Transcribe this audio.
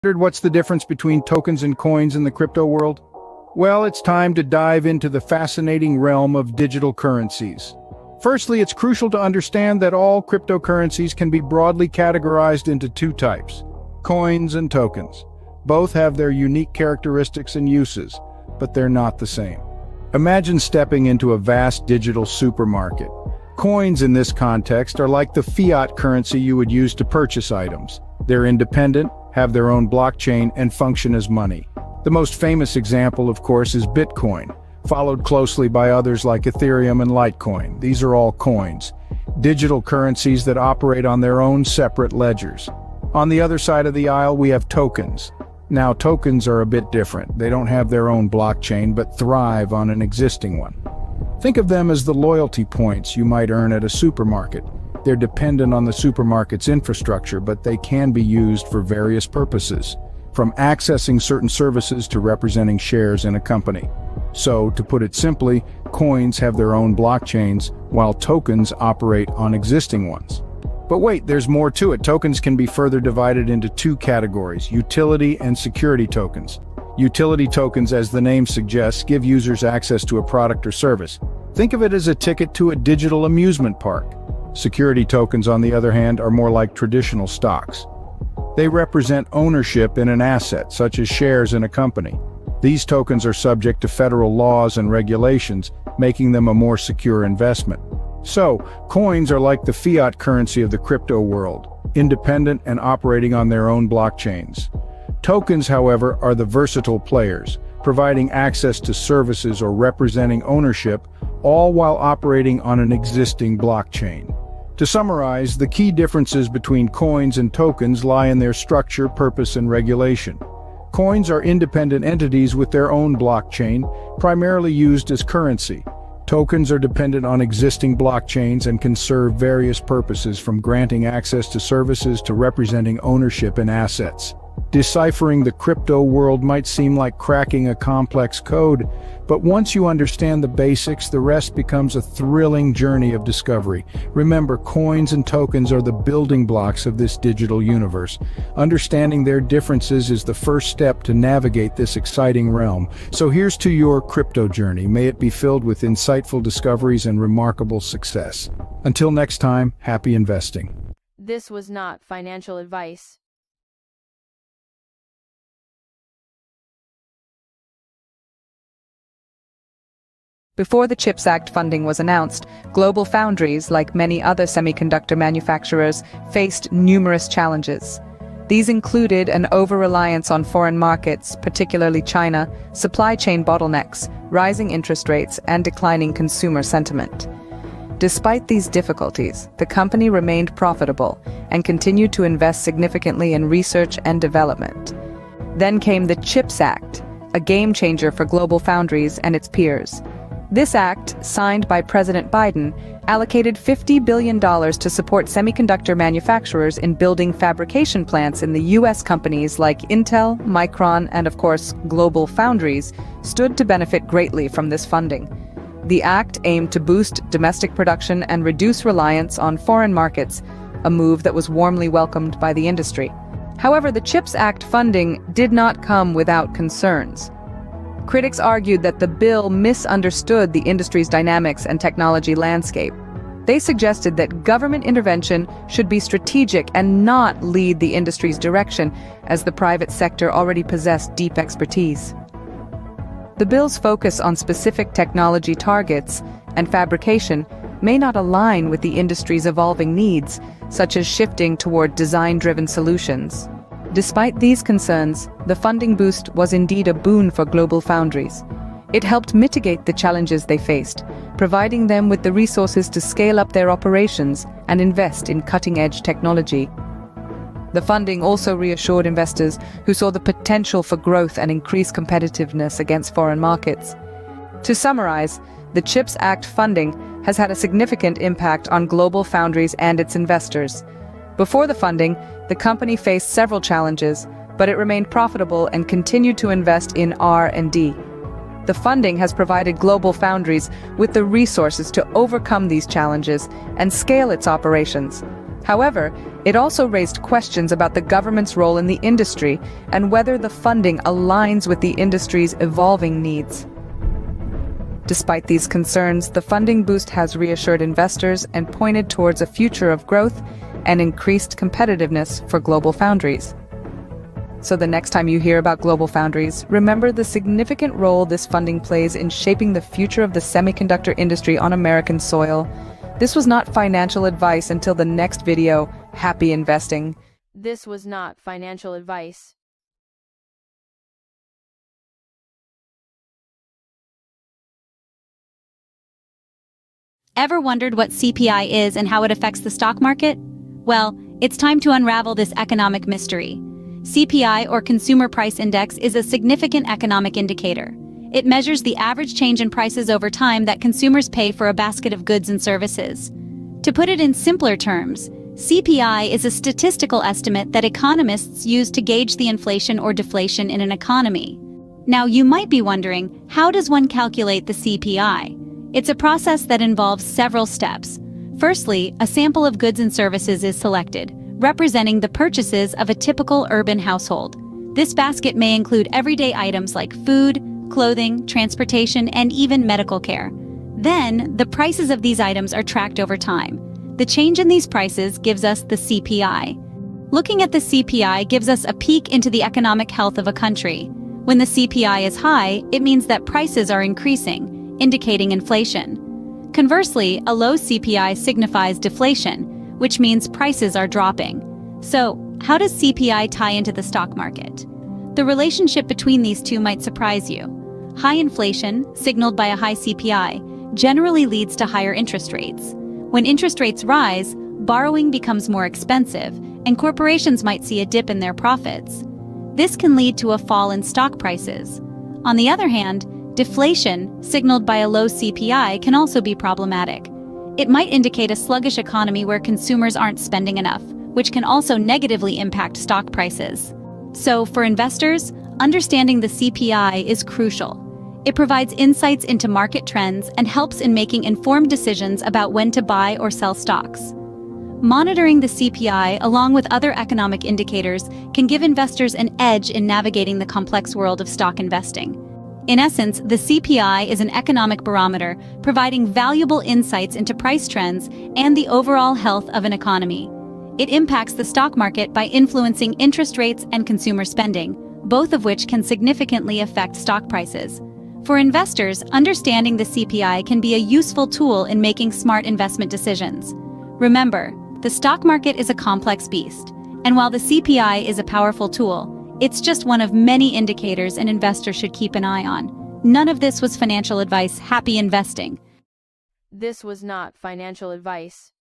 What's the difference between tokens and coins in the crypto world? Well, it's time to dive into the fascinating realm of digital currencies. Firstly, it's crucial to understand that all cryptocurrencies can be broadly categorized into two types: coins and tokens. Both have their unique characteristics and uses, but they're not the same. Imagine stepping into a vast digital supermarket. Coins in this context are like the fiat currency you would use to purchase items. They're independent, have their own blockchain, and function as money. The most famous example, of course, is Bitcoin, followed closely by others like Ethereum and Litecoin. These are all coins, digital currencies that operate on their own separate ledgers. On the other side of the aisle, we have tokens. Now, tokens are a bit different. They don't have their own blockchain, but thrive on an existing one. Think of them as the loyalty points you might earn at a supermarket. They're dependent on the supermarket's infrastructure, but they can be used for various purposes, from accessing certain services to representing shares in a company. So, to put it simply, coins have their own blockchains, while tokens operate on existing ones. But wait, there's more to it. Tokens can be further divided into two categories: utility and security tokens. Utility tokens, as the name suggests, give users access to a product or service. Think of it as a ticket to a digital amusement park. Security tokens, on the other hand, are more like traditional stocks. They represent ownership in an asset, such as shares in a company. These tokens are subject to federal laws and regulations, making them a more secure investment. So, coins are like the fiat currency of the crypto world, independent and operating on their own blockchains. Tokens, however, are the versatile players, providing access to services or representing ownership, all while operating on an existing blockchain. To summarize, the key differences between coins and tokens lie in their structure, purpose, and regulation. Coins are independent entities with their own blockchain, primarily used as currency. Tokens are dependent on existing blockchains and can serve various purposes, from granting access to services to representing ownership in assets. Deciphering the crypto world might seem like cracking a complex code, but once you understand the basics, the rest becomes a thrilling journey of discovery. Remember, coins and tokens are the building blocks of this digital universe. Understanding their differences is the first step to navigate this exciting realm. So here's to your crypto journey. May it be filled with insightful discoveries and remarkable success. Until next time, happy investing. This was not financial advice. Before the CHIPS Act funding was announced, GlobalFoundries, like many other semiconductor manufacturers, faced numerous challenges. These included an over-reliance on foreign markets, particularly China, supply chain bottlenecks, rising interest rates, and declining consumer sentiment. Despite these difficulties, the company remained profitable and continued to invest significantly in research and development. Then came the CHIPS Act, a game-changer for GlobalFoundries and its peers. This act, signed by President Biden, allocated $50 billion to support semiconductor manufacturers in building fabrication plants in the U.S. Companies like Intel, Micron, and of course, GlobalFoundries stood to benefit greatly from this funding. The act aimed to boost domestic production and reduce reliance on foreign markets, a move that was warmly welcomed by the industry. However, the CHIPS Act funding did not come without concerns. Critics argued that the bill misunderstood the industry's dynamics and technology landscape. They suggested that government intervention should be strategic and not lead the industry's direction, as the private sector already possessed deep expertise. The bill's focus on specific technology targets and fabrication may not align with the industry's evolving needs, such as shifting toward design-driven solutions. Despite these concerns, the funding boost was indeed a boon for GlobalFoundries. It helped mitigate the challenges they faced, providing them with the resources to scale up their operations and invest in cutting-edge technology. The funding also reassured investors who saw the potential for growth and increased competitiveness against foreign markets. To summarize, the CHIPS Act funding has had a significant impact on GlobalFoundries and its investors. Before the funding, the company faced several challenges, but it remained profitable and continued to invest in R&D. The funding has provided GlobalFoundries with the resources to overcome these challenges and scale its operations. However, it also raised questions about the government's role in the industry and whether the funding aligns with the industry's evolving needs. Despite these concerns, the funding boost has reassured investors and pointed towards a future of growth and increased competitiveness for GlobalFoundries. So the next time you hear about GlobalFoundries, remember the significant role this funding plays in shaping the future of the semiconductor industry on American soil. This was not financial advice. Until the next video, happy investing. This was not financial advice. Ever wondered what CPI is and how it affects the stock market? Well, it's time to unravel this economic mystery. CPI, or Consumer Price Index, is a significant economic indicator. It measures the average change in prices over time that consumers pay for a basket of goods and services. To put it in simpler terms, CPI is a statistical estimate that economists use to gauge the inflation or deflation in an economy. Now, you might be wondering, how does one calculate the CPI? It's a process that involves several steps. Firstly, a sample of goods and services is selected, representing the purchases of a typical urban household. This basket may include everyday items like food, clothing, transportation, and even medical care. Then, the prices of these items are tracked over time. The change in these prices gives us the CPI. Looking at the CPI gives us a peek into the economic health of a country. When the CPI is high, it means that prices are increasing, indicating inflation. Conversely, a low CPI signifies deflation, which means prices are dropping. So, how does CPI tie into the stock market? The relationship between these two might surprise you. High inflation, signaled by a high CPI, generally leads to higher interest rates. When interest rates rise, borrowing becomes more expensive, and corporations might see a dip in their profits. This can lead to a fall in stock prices. On the other hand, deflation, signaled by a low CPI, can also be problematic. It might indicate a sluggish economy where consumers aren't spending enough, which can also negatively impact stock prices. So, for investors, understanding the CPI is crucial. It provides insights into market trends and helps in making informed decisions about when to buy or sell stocks. Monitoring the CPI, along with other economic indicators, can give investors an edge in navigating the complex world of stock investing. In essence, the CPI is an economic barometer, providing valuable insights into price trends and the overall health of an economy. It impacts the stock market by influencing interest rates and consumer spending, both of which can significantly affect stock prices. For investors, understanding the CPI can be a useful tool in making smart investment decisions. Remember, the stock market is a complex beast, and while the CPI is a powerful tool, it's just one of many indicators an investor should keep an eye on. None of this was financial advice. Happy investing. This was not financial advice.